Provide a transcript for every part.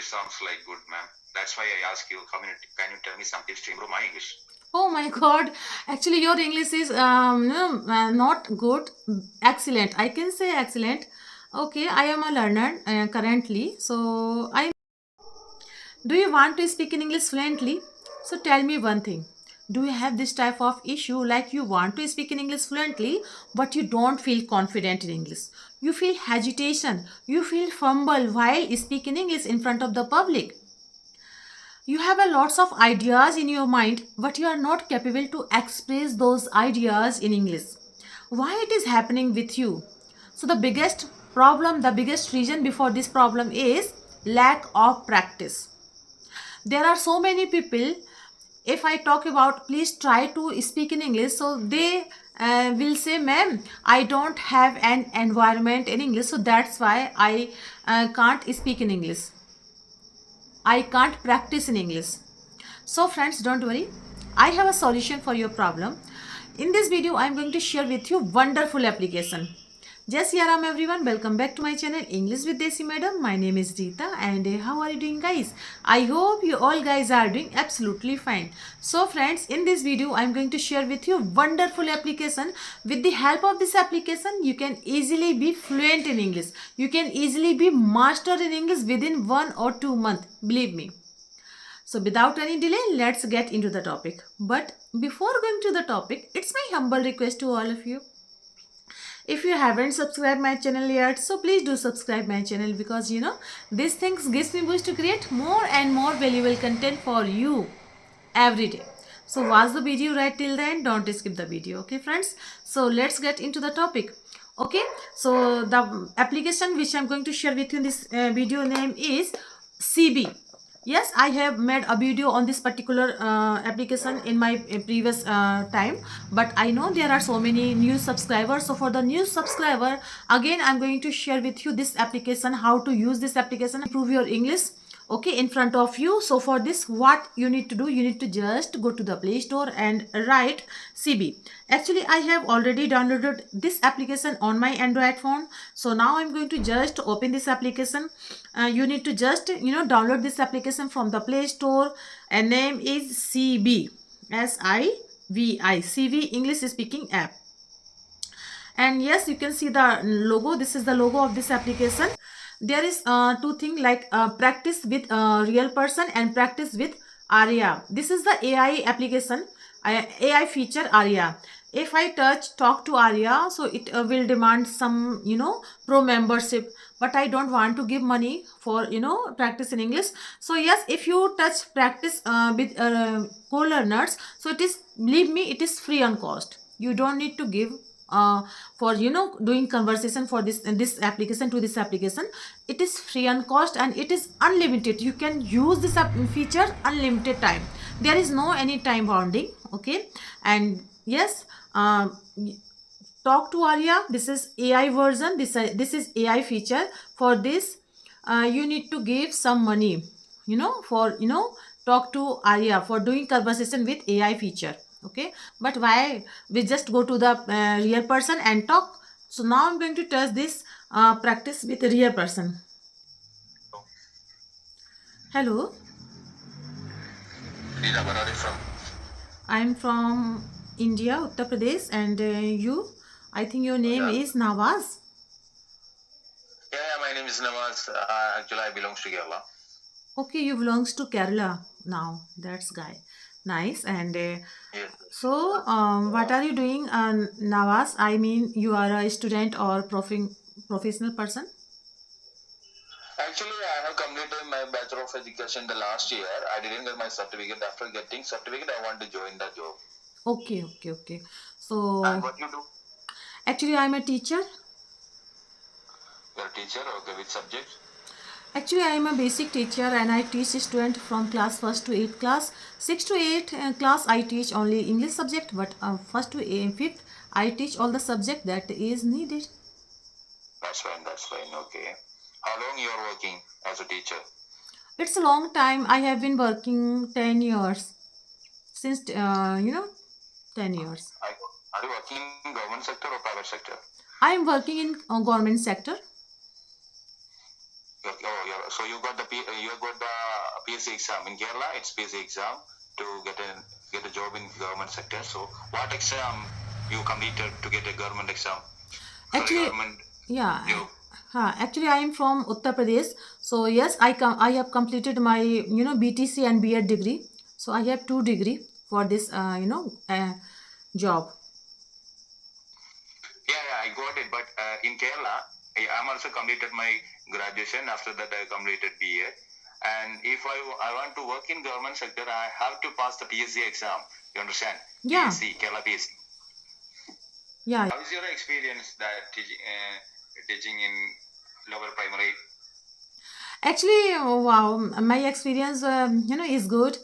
English sounds like good, ma'am. That's why I ask you, can you tell me some tips to improve my English? Oh my God! Actually, your English is no, not good. Excellent. I can say excellent. Okay, I am a learner currently. So I. Do you want to speak in English fluently? So tell me one thing. Do you have this type of issue like you want to speak in English fluently, but you don't feel confident in English? You feel hesitation. You feel fumble while speaking English in front of the public. You have a lots of ideas in your mind, but you are not capable to express those ideas in English. Why it is happening with you? So the biggest problem, the biggest reason before this problem is lack of practice. There are so many people, if I talk about please try to speak in English, so they will say, ma'am, I don't have an environment in English, so that's why I can't speak in English, I can't practice in English. So friends, don't worry, I have a solution for your problem. In this video I am going to share with you wonderful application. Just Yaram everyone, welcome back to my channel English with Desi Madam. My name is Rita and how are you doing guys? I hope you all guys are doing absolutely fine. So friends, in this video I am going to share with you wonderful application. With the help of this application you can easily be fluent in English. You can easily be master in English within 1 or 2 months. Believe me. So without any delay, let's get into the topic. But before going to the topic, it's my humble request to all of you. If you haven't subscribed my channel yet, so please do subscribe my channel, because these things gives me boost to create more and more valuable content for you every day. So watch the video right till the end. Don't skip the video. Okay, friends. So let's get into the topic. Okay. So the application which I'm going to share with you in this video name is CB. Yes, I have made a video on this particular application in my previous time, but I know there are so many new subscribers. So for the new subscriber, again I'm going to share with you this application, how to use this application, improve your English, okay, in front of you. So for this, what you need to do, you need to just go to the Play Store and write CB. Actually I have already downloaded this application on my Android phone. So now I'm going to just open this application. You need to just download this application from the Play Store, and name is CB, SIVI, CV English speaking app. And yes, you can see the logo. This is the logo of this application. There is two things like practice with real person and practice with Aria. This is the AI application, AI feature Aria. If I talk to Aria, so it will demand some pro membership, but I don't want to give money for practice in English. So yes, if you touch practice with co-learners, so it is, believe me, it is free on cost. You don't need to give for doing conversation for this application to this application. It is free on cost and it is unlimited. You can use this feature unlimited time. There is no any time bounding. Okay. And yes, talk to Aria, this is AI version. This is AI feature. For this you need to give some money, for talk to Aria, for doing conversation with AI feature. Okay, but why we just go to the real person and talk? So now I'm going to test this practice with a real person. Hello. Rita, where are you from? I'm from India, Uttar Pradesh, and you, I think your name Yeah. is Nawaz. Yeah, my name is Nawaz. Actually, I belong to Kerala. Okay, you belongs to Kerala now. That's guy. Nice. And Yes. so, what are you doing, Nawaz? I mean, you are a student or professional person? Actually, I have completed my Bachelor of Education the last year. I didn't get my certificate. After getting certificate, I want to join the job. Okay, okay, okay. And So, what you do? actually, I'm a teacher. You're a teacher. Okay, which subject? Actually, I am a basic teacher and I teach student from class 1st to 8th class. 6 to 8 class I teach only English subject, but 1st to 5th I teach all the subject that is needed. That's fine. That's fine. Okay. How long you are working as a teacher? It's a long time. I have been working 10 years. Since 10 years. Are you working in government sector or private sector? I am working in government sector. So you got the PSC exam in Kerala. It's PSC exam to get a job in government sector. So what exam you completed to get a government exam for a Actually, government yeah. job? Actually, I am from Uttar Pradesh. So yes, I have completed my BTC and B.Ed degree. So I have 2 degree for this job. Yeah, I got it. But in Kerala, I'm also completed my graduation. After that, I completed BA. And if I want to work in government sector, I have to pass the PSC exam. You understand? Yeah, PSC, Kerala PSC. yeah. How is your experience that teaching in lower primary? Actually, wow, my experience, is good.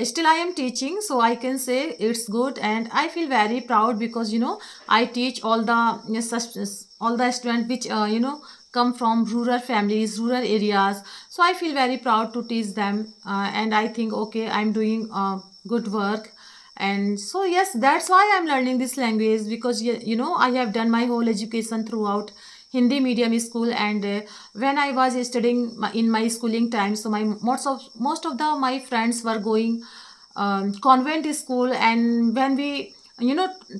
Still, I am teaching, so I can say it's good, and I feel very proud because I teach all the all the students which come from rural families, rural areas. So I feel very proud to teach them, and I think okay, I'm doing good work. And so yes, that's why I'm learning this language because I have done my whole education throughout Hindi medium school, and when I was studying in my schooling time, so my most of the my friends were going convent school, and when we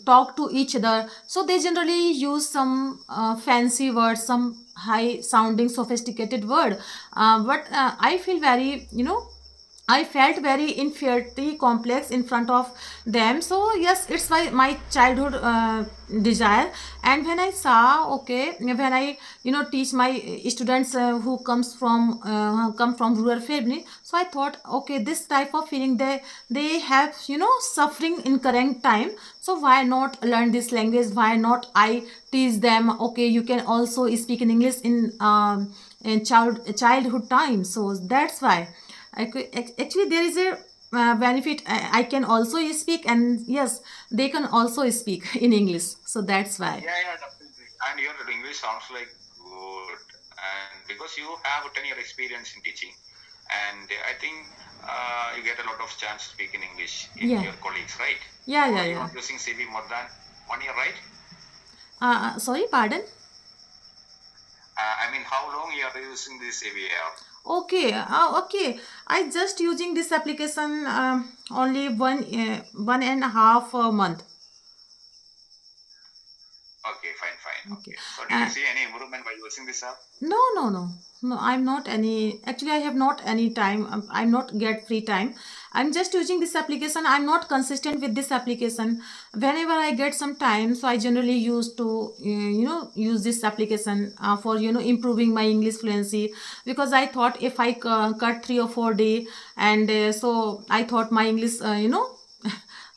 talk to each other, so they generally use some fancy words, some high sounding sophisticated word, but I feel very I felt very inferiority complex in front of them. So yes, it's my childhood desire. And when I saw, okay, when I teach my students who come from rural family, so I thought, okay, this type of feeling they have suffering in current time. So why not learn this language? Why not I teach them? Okay, you can also speak in English in childhood time. So that's why. Actually, there is a benefit. I can also speak, and yes, they can also speak in English. So that's why. Yeah, definitely. And your English sounds like good. And because you have a 10-year experience in teaching, and I think you get a lot of chance to speak in English in Yeah. your colleagues, right? Yeah, Or yeah, you yeah. are using CV more than 1 year, right? Sorry, pardon. I mean, how long you are using this AVR? Okay, okay. I just using this application only 1.5 month. Okay, fine. Okay. Okay. So did you see any improvement by using this app? No, no, no, no. I'm not any. Actually, I have not any time. I'm not get free time. I'm just using this application. I'm not consistent with this application. Whenever I get some time, so I generally use to use this application for improving my English fluency, because I thought if I cut 3 or 4 day, and so I thought my English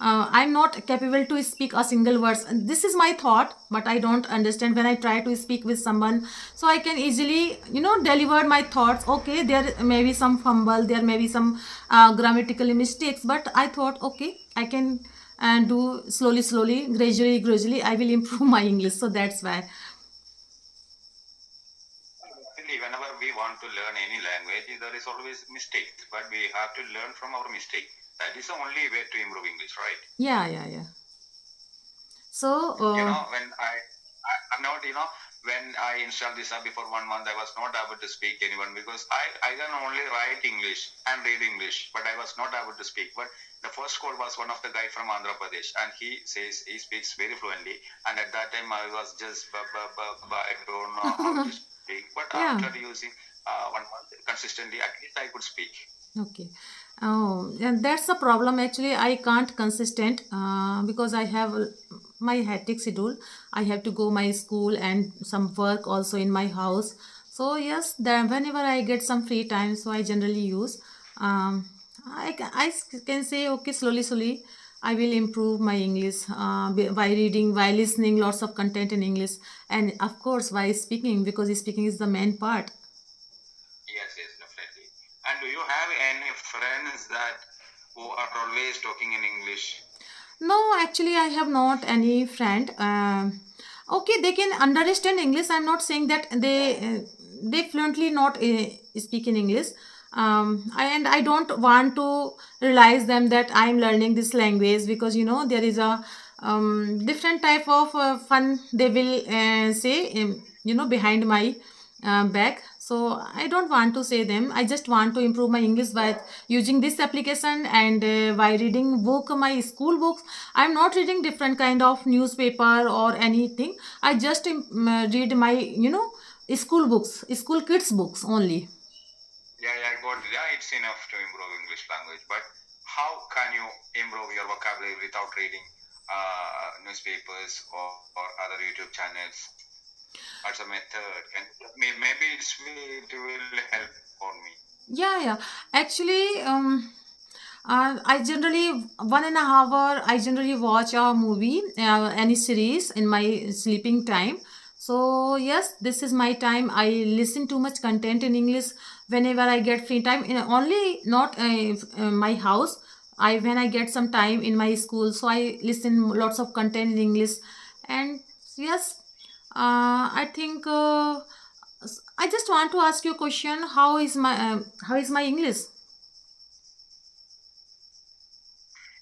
I'm not capable to speak a single words. This is my thought, but I don't understand when I try to speak with someone. So I can easily, deliver my thoughts. Okay, there may be some fumble, there may be some grammatical mistakes, but I thought, okay, I can do slowly, gradually. I will improve my English. So that's why. Actually, whenever we want to learn any language, there is always mistakes, but we have to learn from our mistake. That is the only way to improve English, right? Yeah. So, I'm not, when I installed this app before 1 month, I was not able to speak anyone because I can only write English and read English, but I was not able to speak. But the first call was one of the guy from Andhra Pradesh, and he says he speaks very fluently. And at that time, I was just, I don't know how to speak. But yeah. after using 1 month consistently, at least I could speak. Okay. Oh, and that's the problem. Actually, I can't consistent because I have my hectic schedule. I have to go my school and some work also in my house. So yes, then whenever I get some free time, so I generally use. I can say okay, slowly. I will improve my English by reading, by listening lots of content in English, and of course by speaking, because speaking is the main part. Yes, definitely. And do you have any friends that who are always talking in English? No, actually, I have not any friend. Okay, they can understand English. I'm not saying that they fluently not speak in English. And I don't want to realize them that I'm learning this language, because there is a different type of fun they will say behind my back. So I don't want to say them. I just want to improve my English by using this application and by reading book, my school books. I'm not reading different kind of newspaper or anything. I just read my school books, school kids books only. Yeah, yeah, got it. Yeah, it's enough to improve English language. But how can you improve your vocabulary without reading newspapers or other YouTube channels? What's a method? And maybe it will help for me. Yeah. Actually, I generally 1.5 hour. I generally watch a movie, any series in my sleeping time. So yes, this is my time. I listen too much content in English whenever I get free time. In only not my house. I when I get some time in my school, so I listen lots of content in English. And yes, I think I just want to ask you a question. How is my English?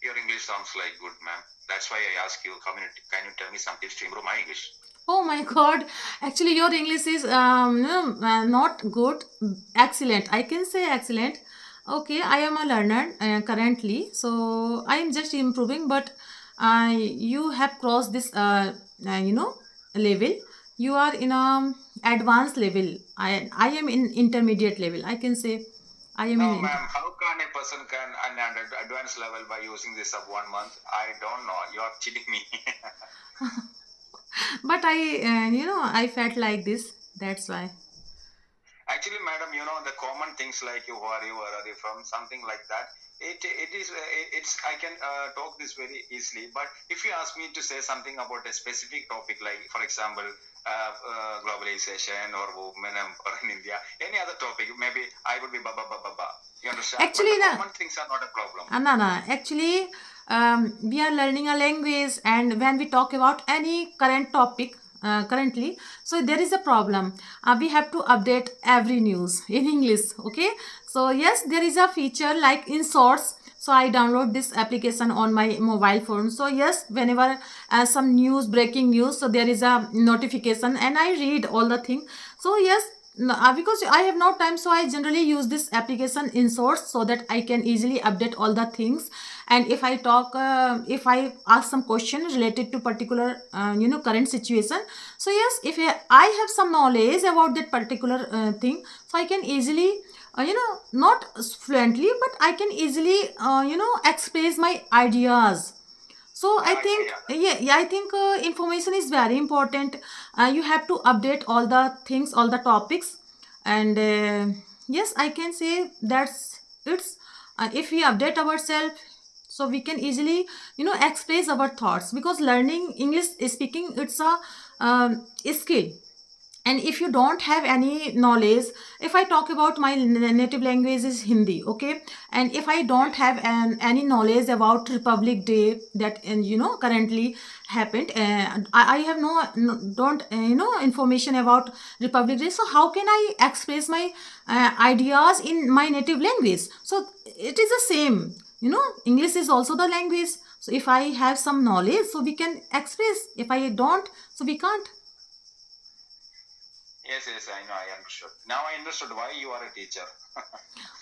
Your English sounds like good, ma'am. That's why I ask you, can you tell me some tips to improve my English? Oh my God! Actually, your English is not good. Excellent. I can say excellent. Okay, I am a learner currently, so I am just improving. But you have crossed this, level. You are in a advanced level. I am in intermediate level. I can say I am No, in. ma'am. How can a person can an advanced level by using this of 1 month? I don't know. You are cheating me. But I felt like this. That's why. Actually, madam, the common things like you, who are you, where are you from, something like that. It is it's I can talk this very easily. But if you ask me to say something about a specific topic, like for example, globalization or women or in India, any other topic, maybe I would be ba ba ba ba ba. You understand? Actually, But the na, common things are not a problem. no. Actually, we are learning a language, and when we talk about any current topic, currently, so there is a problem. We have to update every news in English. Okay, so yes, there is a feature like in Source. So I download this application on my mobile phone. So yes, whenever some news, breaking news, so there is a notification, and I read all the thing. So yes, no, because I have no time, so I generally use this application in Source so that I can easily update all the things. And if I ask some question related to particular, current situation. So yes, if I have some knowledge about that particular thing, so I can easily, not fluently, but I can easily, express my ideas. So I Yeah, think, yeah, yeah, I think information is very important. You have to update all the things, all the topics. And yes, I can say that's it's if we update ourselves, so we can easily, express our thoughts, because learning English speaking, it's a skill. And if you don't have any knowledge, if I talk about my native language is Hindi, okay, and if I don't have any knowledge about Republic Day that, and currently happened, I have don't information about Republic Day, so how can I express my ideas in my native language? So it is the same, English is also the language. So if I have some knowledge, so we can express. If I don't, so we can't. yes, I know. I understood. Now I understood why you are a teacher.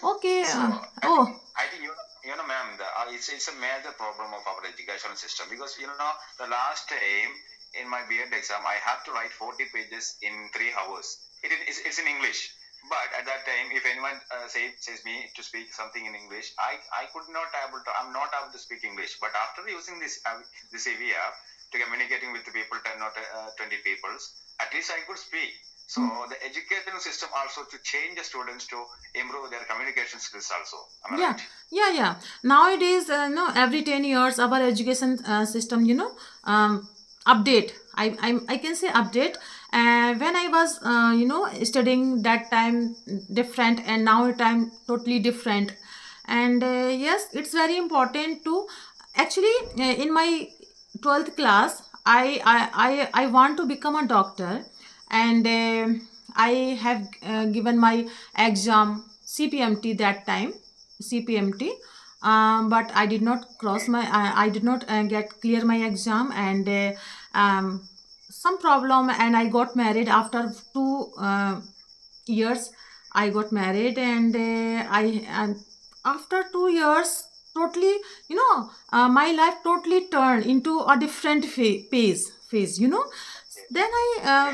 Okay. So Oh. I think ma'am, it's a major problem of our education system, because the last time in my B.Ed exam I have to write 40 pages in 3 hours. It's in English, but at that time, if anyone says me to speak something in English, I could not able to. I'm not able to speak English. But after using this AV app to communicating with the people, 10 or 20 peoples, at least I could speak. So the educational system also to change the students to improve their communication skills also. Am I Yeah, right? yeah. Nowadays, no, every 10 years, our education system, update. I can say update. When I was, studying that time different, and now time totally different. And yes, it's very important to actually, in my 12th class, I want to become a doctor. And I have given my exam CPMT that time, CPMT. But I did not cross my, I did not get clear my exam. And some problem, and I got married after 2 years I got married, and and after 2 years, totally, my life totally turned into a different phase. Then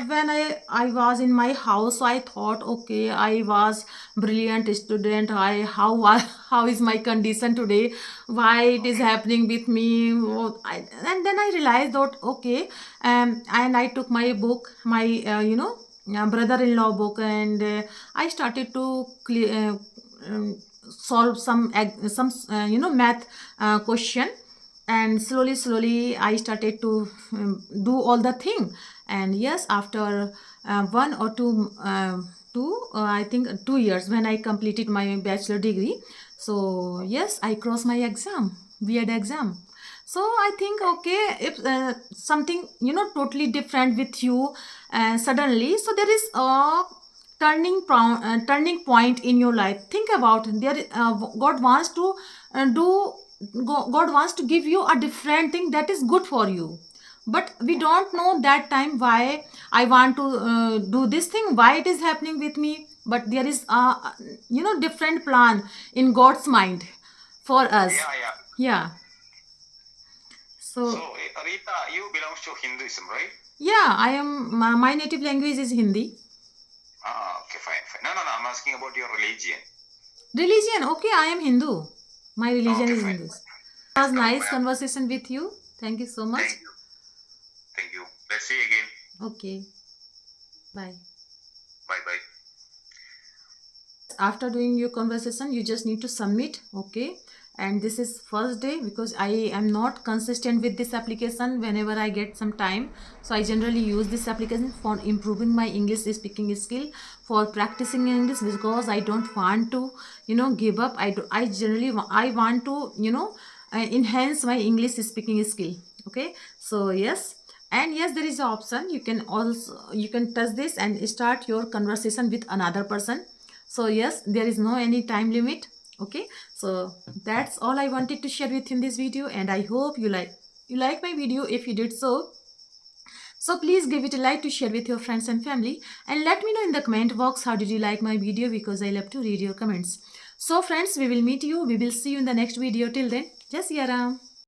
when I was in my house, I thought, okay, I was brilliant student. How is my condition today? Why it is happening with me? And then I realized that, okay, and I took my book, my brother-in-law book, and I started to solve some math question, and slowly I started to do all the thing. And yes, after one or I think 2 years, when I completed my bachelor degree, so yes, I crossed my exam, B.Ed exam. So I think, okay, if something totally different with you suddenly, so there is a turning point in your life. Think about, God wants to do God wants to give you a different thing that is good for you, but we don't know that time why I want to do this thing, why it is happening with me. But there is a different plan in God's mind for us. Yeah, yeah. Yeah. So, So Rita, you belongs to Hinduism, right? yeah, I am. My native language is Hindi. Okay, fine. No. I'm asking about your religion. Religion, okay, I am Hindu. My religion Okay, is fine. Hindu. It was nice conversation with you. Thank you so much. Thank you. Let's see again. Okay. Bye. Bye. After doing your conversation, you just need to submit, okay? And this is first day, because I am not consistent with this application. Whenever I get some time, so I generally use this application for improving my English speaking skill, for practicing English, because I don't want to give up. I want to enhance my English speaking skill. Okay, so yes. And yes, there is an option, you can touch this and start your conversation with another person. So yes, there is no any time limit. Okay, so that's all I wanted to share with you in this video, and I hope you like my video. If you did so please give it a like, to share with your friends and family, and let me know in the comment box how did you like my video, because I love to read your comments. So friends, we will see you in the next video. Till then, Jai Siya Ram.